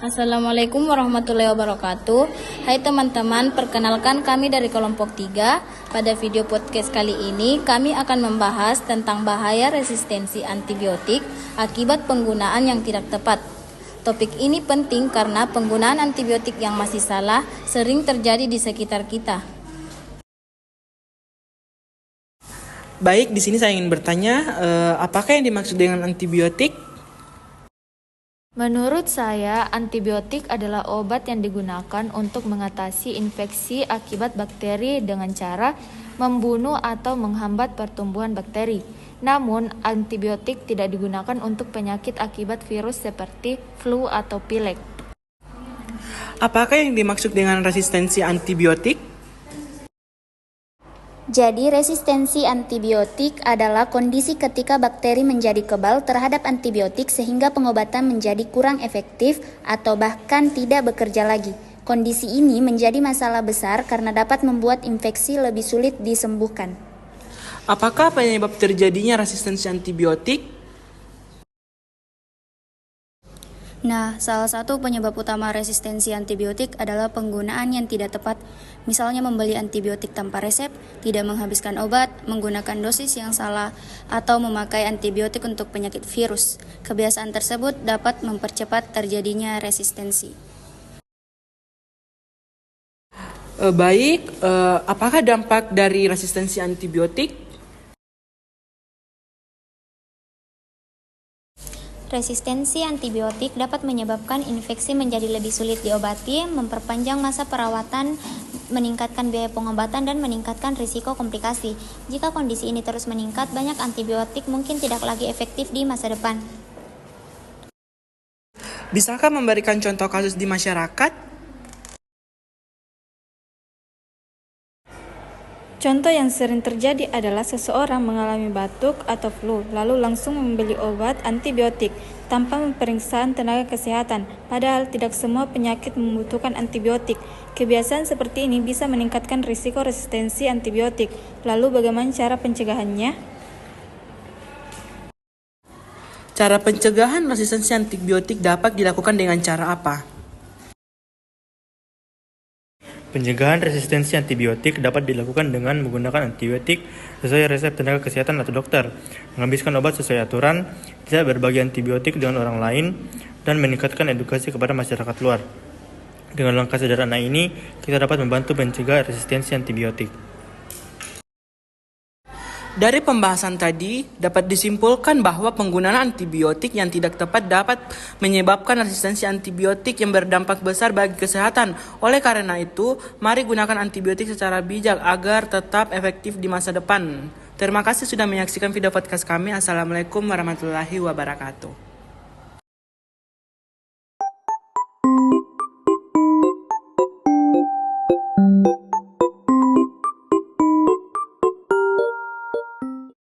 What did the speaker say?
Assalamualaikum warahmatullahi wabarakatuh. Hai teman-teman, perkenalkan kami dari kelompok 3. Pada video podcast kali ini, kami akan membahas tentang bahaya resistensi antibiotik akibat penggunaan yang tidak tepat. Topik ini penting karena penggunaan antibiotik yang masih salah sering terjadi di sekitar kita. Baik, di sini saya ingin bertanya, apakah yang dimaksud dengan antibiotik? Menurut saya, antibiotik adalah obat yang digunakan untuk mengatasi infeksi akibat bakteri dengan cara membunuh atau menghambat pertumbuhan bakteri. Namun, antibiotik tidak digunakan untuk penyakit akibat virus seperti flu atau pilek. Apakah yang dimaksud dengan resistensi antibiotik? Jadi, resistensi antibiotik adalah kondisi ketika bakteri menjadi kebal terhadap antibiotik sehingga pengobatan menjadi kurang efektif atau bahkan tidak bekerja lagi. Kondisi ini menjadi masalah besar karena dapat membuat infeksi lebih sulit disembuhkan. Apakah penyebab terjadinya resistensi antibiotik? Nah, salah satu penyebab utama resistensi antibiotik adalah penggunaan yang tidak tepat. Misalnya membeli antibiotik tanpa resep, tidak menghabiskan obat, menggunakan dosis yang salah, atau memakai antibiotik untuk penyakit virus. Kebiasaan tersebut dapat mempercepat terjadinya resistensi. Apakah dampak dari resistensi antibiotik? Resistensi antibiotik dapat menyebabkan infeksi menjadi lebih sulit diobati, memperpanjang masa perawatan, meningkatkan biaya pengobatan, dan meningkatkan risiko komplikasi. Jika kondisi ini terus meningkat, banyak antibiotik mungkin tidak lagi efektif di masa depan. Bisakah memberikan contoh kasus di masyarakat? Contoh yang sering terjadi adalah seseorang mengalami batuk atau flu, lalu langsung membeli obat antibiotik tanpa pemeriksaan tenaga kesehatan, padahal tidak semua penyakit membutuhkan antibiotik. Kebiasaan seperti ini bisa meningkatkan risiko resistensi antibiotik. Lalu bagaimana cara pencegahannya? Cara pencegahan resistensi antibiotik dapat dilakukan dengan cara apa? Pencegahan resistensi antibiotik dapat dilakukan dengan menggunakan antibiotik sesuai resep tenaga kesehatan atau dokter, menghabiskan obat sesuai aturan, tidak berbagi antibiotik dengan orang lain, dan meningkatkan edukasi kepada masyarakat luar. Dengan langkah sederhana ini, kita dapat membantu mencegah resistensi antibiotik. Dari pembahasan tadi, dapat disimpulkan bahwa penggunaan antibiotik yang tidak tepat dapat menyebabkan resistensi antibiotik yang berdampak besar bagi kesehatan. Oleh karena itu, mari gunakan antibiotik secara bijak agar tetap efektif di masa depan. Terima kasih sudah menyaksikan video podcast kami. Assalamualaikum warahmatullahi wabarakatuh.